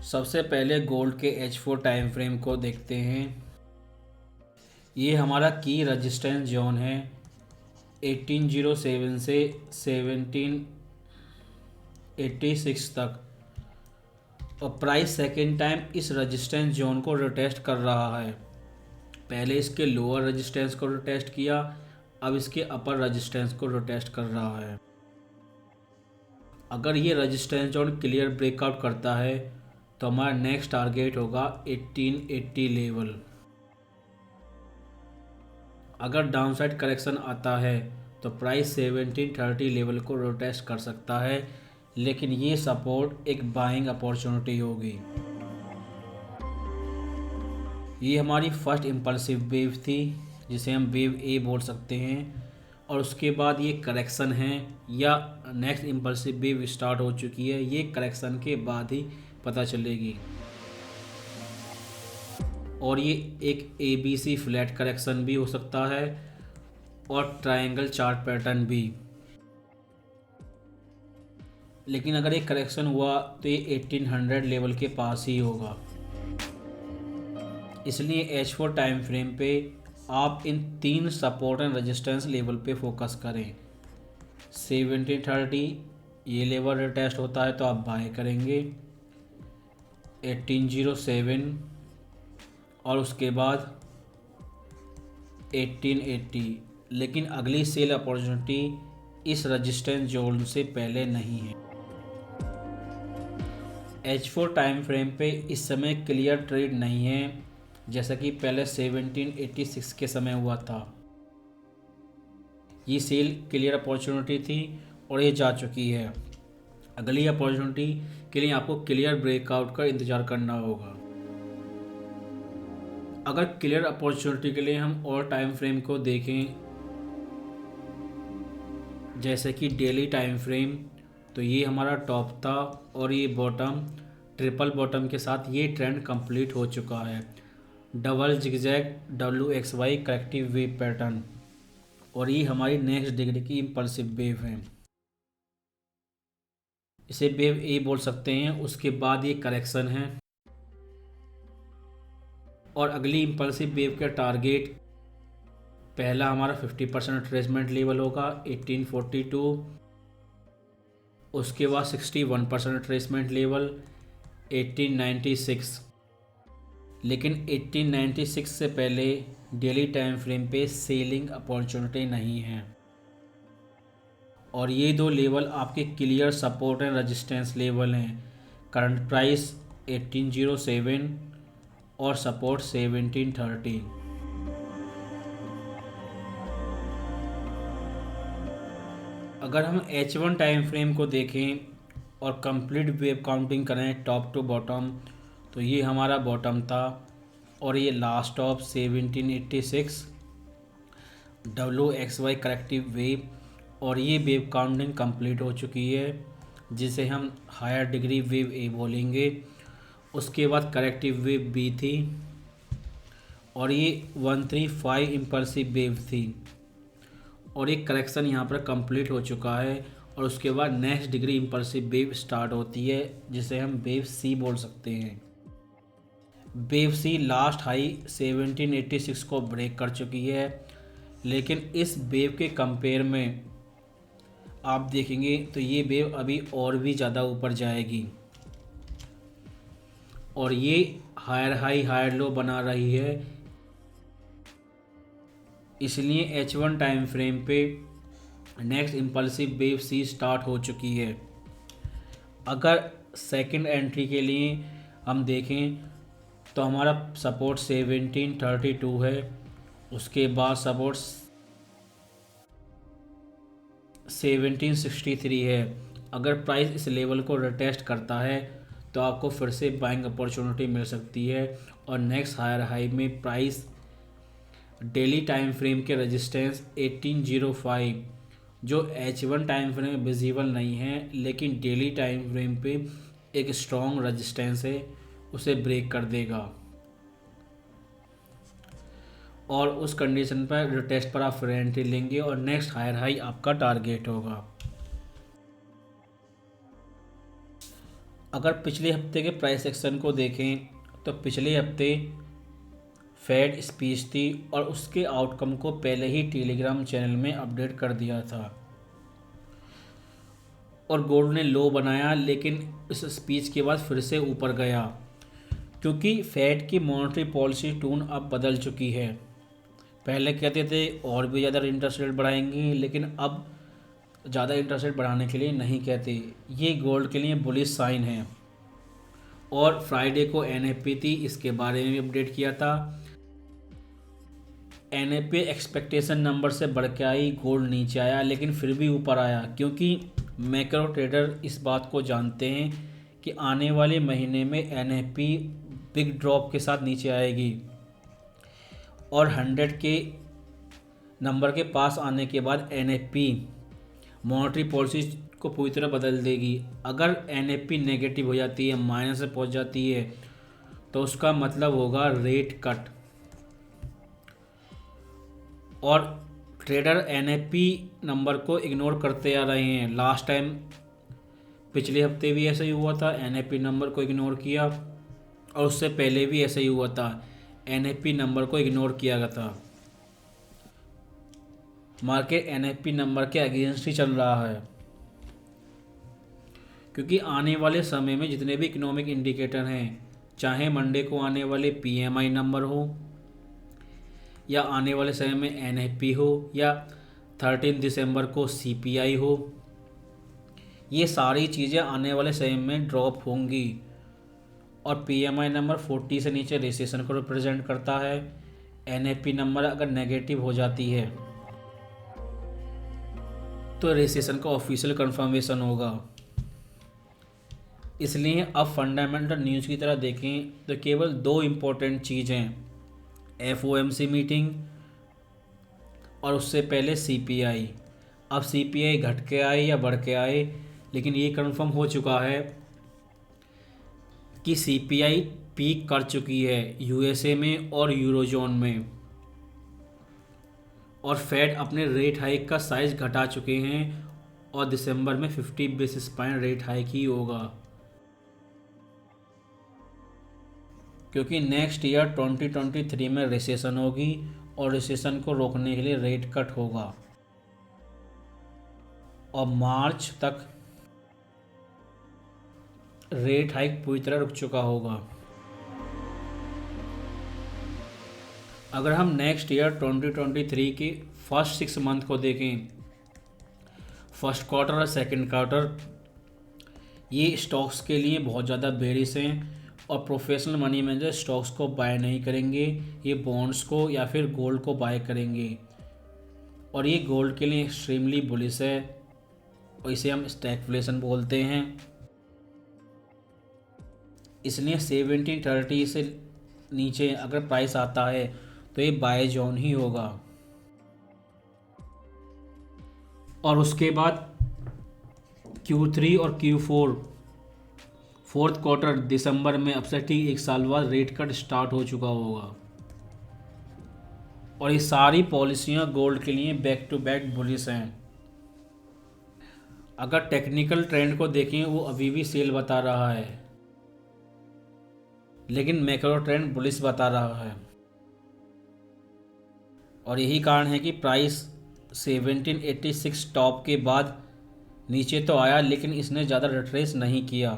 सबसे पहले गोल्ड के H4 टाइम फ्रेम को देखते हैं। ये हमारा की रजिस्टेंस जोन है 1807 से 1786 तक, और प्राइस सेकेंड टाइम इस रजिस्टेंस जोन को रिटेस्ट कर रहा है। पहले इसके लोअर रजिस्टेंस को रिटेस्ट किया, अब इसके अपर रजिस्टेंस को रिटेस्ट कर रहा है। अगर ये रजिस्टेंस जोन क्लियर ब्रेकआउट करता है तो हमारा नेक्स्ट टारगेट होगा 1880 लेवल। अगर डाउनसाइड करेक्शन आता है तो प्राइस 1730 लेवल को रिटेस्ट कर सकता है, लेकिन ये सपोर्ट एक बाइंग अपॉर्चुनिटी होगी। ये हमारी फर्स्ट इम्पल्सिव वेव थी, जिसे हम वेव ए बोल सकते हैं, और उसके बाद ये करेक्शन है या नेक्स्ट इम्पल्सिव वेव स्टार्ट हो चुकी है, ये करेक्शन के बाद ही पता चलेगी। और ये एक ABC फ्लैट करेक्शन भी हो सकता है और ट्रायंगल चार्ट पैटर्न भी। लेकिन अगर ये करेक्शन हुआ तो ये 1800 लेवल के पास ही होगा। इसलिए H4 टाइम फ्रेम पे आप इन तीन सपोर्ट एंड रेजिस्टेंस लेवल पे फोकस करें। 1730 ये लेवल रिटेस्ट होता है तो आप बाय करेंगे, 1807 और उसके बाद 1880। लेकिन अगली सेल अपॉर्चुनिटी इस रेजिस्टेंस जोन से पहले नहीं है। H4 टाइम फ्रेम पे इस समय क्लियर ट्रेड नहीं है, जैसा कि पहले 1786 के समय हुआ था। ये सेल क्लियर अपॉर्चुनिटी थी और ये जा चुकी है। अगली अपॉर्चुनिटी के लिए आपको क्लियर ब्रेकआउट का इंतज़ार करना होगा। अगर क्लियर अपॉर्चुनिटी के लिए हम और टाइम फ्रेम को देखें, जैसे कि डेली टाइम फ्रेम, तो ये हमारा टॉप था और ये बॉटम, ट्रिपल बॉटम के साथ ये ट्रेंड कंप्लीट हो चुका है। Double zigzag WXY corrective wave pattern, और ये हमारी नेक्स्ट डिग्री की इम्पल्सिव वेव है, इसे वेव ए बोल सकते हैं। उसके बाद ये करेक्शन है और अगली इम्पल्सिव वेव का टारगेट पहला हमारा 50% रिट्रेसमेंट लेवल होगा 1842, उसके बाद 61% रिट्रेसमेंट लेवल 1896। लेकिन 1896 से पहले डेली टाइम फ्रेम पे सेलिंग अपॉर्चुनिटी नहीं है, और ये दो लेवल आपके clear support and resistance level हैं। करंट प्राइस 1807 और सपोर्ट 1730। अगर हम H1 टाइम फ्रेम को देखें और कंप्लीट वेव काउंटिंग करें टॉप टू बॉटम, तो ये हमारा बॉटम था और ये last of 1786 WXY corrective wave, और ये वेव काउंटिंग कंप्लीट हो चुकी है, जिसे हम हायर डिग्री वेव ए बोलेंगे। उसके बाद करेक्टिव वेव बी थी और ये 135 इम्पल्सिव वेव थी, और एक करेक्शन यहाँ पर कंप्लीट हो चुका है। और उसके बाद next degree impulsive wave start होती है, जिसे हम वेव सी बोल सकते हैं। वेव सी लास्ट हाई 1786 को ब्रेक कर चुकी है, लेकिन इस वेव के कंपेयर में आप देखेंगे तो ये वेव अभी और भी ज़्यादा ऊपर जाएगी, और ये हायर हाई हायर लो बना रही है। इसलिए H1 टाइम फ्रेम पे next impulsive wave C start हो चुकी है। अगर सेकंड एंट्री के लिए हम देखें तो हमारा सपोर्ट 1732 है, उसके बाद सपोर्ट 1763 है। अगर प्राइस इस लेवल को रिटेस्ट करता है तो आपको फिर से बाइंग अपॉर्चुनिटी मिल सकती है, और नेक्स्ट हायर हाई में प्राइस डेली टाइम फ्रेम के रेजिस्टेंस 1805, जो H1 टाइम फ्रेम में विजिबल नहीं है लेकिन डेली टाइम फ्रेम पे एक स्ट्रॉन्ग रेजिस्टेंस है, उसे ब्रेक कर देगा, और उस कंडीशन पर रिटेस्ट पर आप फिर एंट्री लेंगे और नेक्स्ट हायर हाई आपका टारगेट होगा। अगर पिछले हफ्ते के प्राइस एक्शन को देखें तो पिछले हफ्ते फेड स्पीच थी और उसके आउटकम को पहले ही टेलीग्राम चैनल में अपडेट कर दिया था और गोल्ड ने लो बनाया, लेकिन इस स्पीच के बाद फिर से ऊपर गया क्योंकि फेड की मॉनेटरी पॉलिसी टून अब बदल चुकी है। पहले कहते थे और भी ज़्यादा इंटरेस्ट रेट बढ़ाएंगे, लेकिन अब ज़्यादा इंटरेस्ट रेट बढ़ाने के लिए नहीं कहते। ये गोल्ड के लिए बुलिश साइन है। और फ्राइडे को एनएफपी थी, इसके बारे में भी अपडेट किया था। एनएफपी एक्सपेक्टेशन नंबर से बढ़ के आई, गोल्ड नीचे आया लेकिन फिर भी ऊपर आया क्योंकि मैक्रो ट्रेडर इस बात को जानते हैं कि आने वाले महीने में एनएफपी बिग ड्रॉप के साथ नीचे आएगी और 100 के नंबर के पास आने के बाद एनएफपी मॉनेटरी पॉलिसी को पूरी तरह बदल देगी। अगर एनएफपी नेगेटिव हो जाती है, माइनस से पहुंच जाती है, तो उसका मतलब होगा रेट कट। और ट्रेडर एनएफपी नंबर को इग्नोर करते आ रहे हैं। लास्ट टाइम पिछले हफ्ते भी ऐसा ही हुआ था, एनएफपी नंबर को इग्नोर किया, और उससे पहले भी ऐसा ही हुआ था, एनएफपी नंबर को इग्नोर किया गया था। मार्केट एनएफपी नंबर के अगेंस्ट ही चल रहा है क्योंकि आने वाले समय में जितने भी इकोनॉमिक इंडिकेटर हैं, चाहे मंडे को आने वाले पीएमआई नंबर हो या आने वाले समय में एनएफपी हो या 13 दिसंबर को सीपीआई हो, ये सारी चीज़ें आने वाले समय में ड्रॉप होंगी। और पीएमआई नंबर 40 से नीचे रिसेशन को रिप्रेजेंट करता है। एनएफपी नंबर अगर नेगेटिव हो जाती है तो रिसेशन का ऑफिशियल कंफर्मेशन होगा। इसलिए अब फंडामेंटल न्यूज़ की तरह देखें तो केवल 2 इम्पोर्टेंट चीज़ें, एफओएमसी मीटिंग और उससे पहले सीपीआई। अब सीपीआई घट के आए या बढ़ के आए, लेकिन ये कंफर्म हो चुका है कि सीपीआई पीक कर चुकी है यूएसए में और यूरोजोन में, और फेड अपने रेट हाइक का साइज घटा चुके हैं और दिसंबर में 50 बेसिस पॉइंट रेट हाइक ही होगा क्योंकि नेक्स्ट ईयर 2023 में रिसेशन होगी और रिसेशन को रोकने के लिए रेट कट होगा और मार्च तक रेट हाइक पूरी तरह रुक चुका होगा। अगर हम नेक्स्ट ईयर 2023 के फर्स्ट 6 मंथ को देखें, फर्स्ट क्वार्टर और सेकंड क्वार्टर, ये स्टॉक्स के लिए बहुत ज़्यादा बेरिश हैं और प्रोफेशनल मनी मैनेजर स्टॉक्स को बाय नहीं करेंगे, ये बॉन्ड्स को या फिर गोल्ड को बाय करेंगे। और ये गोल्ड के लिए एक्सट्रीमली बुलिश है और इसे हम स्टैगफ्लेशन बोलते हैं। इसलिए 1730 से नीचे अगर प्राइस आता है तो ये बाय जोन ही होगा। और उसके बाद Q3 और Q4 फोर्थ क्वार्टर दिसंबर में अब से ठीक 1 साल बाद रेट कट स्टार्ट हो चुका होगा और ये सारी पॉलिसियां गोल्ड के लिए बैक टू बैक बुलिश हैं। अगर टेक्निकल ट्रेंड को देखें वो अभी भी सेल बता रहा है, लेकिन मैक्रो ट्रेंड बुलिश बता रहा है और यही कारण है कि प्राइस 1786 टॉप के बाद नीचे तो आया, लेकिन इसने ज़्यादा रिट्रेस नहीं किया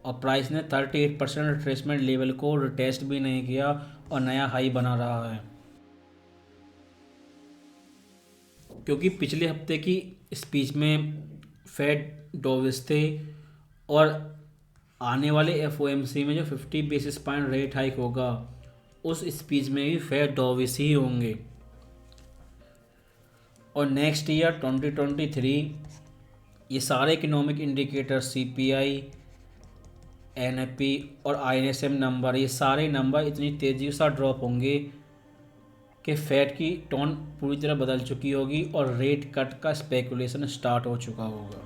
और प्राइस ने 38% रिट्रेसमेंट लेवल को रिटेस्ट भी नहीं किया और नया हाई बना रहा है क्योंकि पिछले हफ्ते की स्पीच में फेड डोविस थे और आने वाले एफओएमसी में जो 50 बेसिस पॉइंट रेट हाइक होगा उस स्पीच में भी फेड डोविस ही होंगे। और नेक्स्ट ईयर 2023 ये सारे इकोनॉमिक इंडिकेटर सीपीआई, एनएफपी और आईएनएसएम नंबर, ये सारे नंबर इतनी तेज़ी से ड्रॉप होंगे कि फेड की टोन पूरी तरह बदल चुकी होगी और रेट कट का स्पेकुलेशन स्टार्ट हो चुका होगा।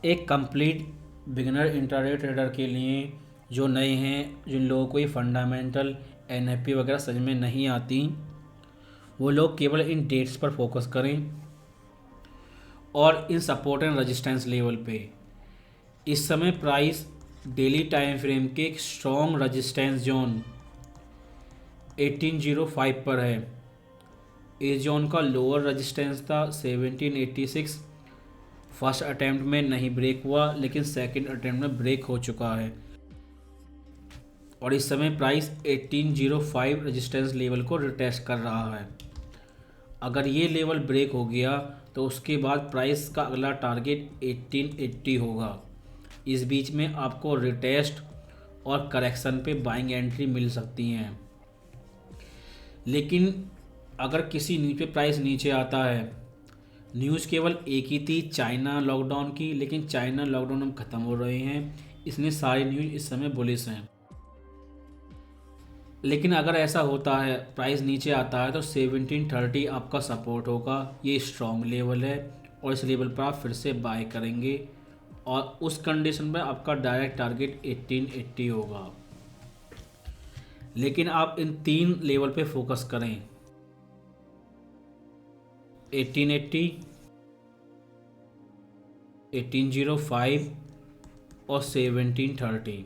एक कंप्लीट बिगिनर इंट्राडे ट्रेडर के लिए जो नए हैं, जिन लोगों को ये फंडामेंटल एनएफपी वगैरह समझ में नहीं आती, वो लोग केवल इन डेट्स पर फोकस करें और इन सपोर्ट एंड रेजिस्टेंस लेवल पे। इस समय प्राइस डेली टाइम फ्रेम के एक स्ट्रॉन्ग रेजिस्टेंस जोन 1805 पर है। इस जोन का लोअर रेजिस्टेंस था 1786। फर्स्ट अटैम्प्ट में नहीं ब्रेक हुआ, लेकिन सेकंड अटैम्प्ट में ब्रेक हो चुका है और इस समय प्राइस 1805 रेजिस्टेंस लेवल को रिटेस्ट कर रहा है। अगर ये लेवल ब्रेक हो गया तो उसके बाद प्राइस का अगला टारगेट 1880 होगा। इस बीच में आपको रिटेस्ट और करेक्शन पे बाइंग एंट्री मिल सकती हैं। लेकिन अगर किसी न्यूज़ पे प्राइस नीचे आता है, न्यूज़ केवल एक ही थी चाइना लॉकडाउन की, लेकिन चाइना लॉकडाउन अब ख़त्म हो रहे हैं, इसलिए सारी न्यूज़ इस समय बुलिश हैं। लेकिन अगर ऐसा होता है, प्राइस नीचे आता है, तो 1730 आपका सपोर्ट होगा। ये स्ट्रॉन्ग लेवल है और इस लेवल पर आप फिर से बाय करेंगे और उस कंडीशन में आपका डायरेक्ट टारगेट 1880 होगा। लेकिन आप इन 3 लेवल पे फोकस करें, 1880, 1805 और 1730।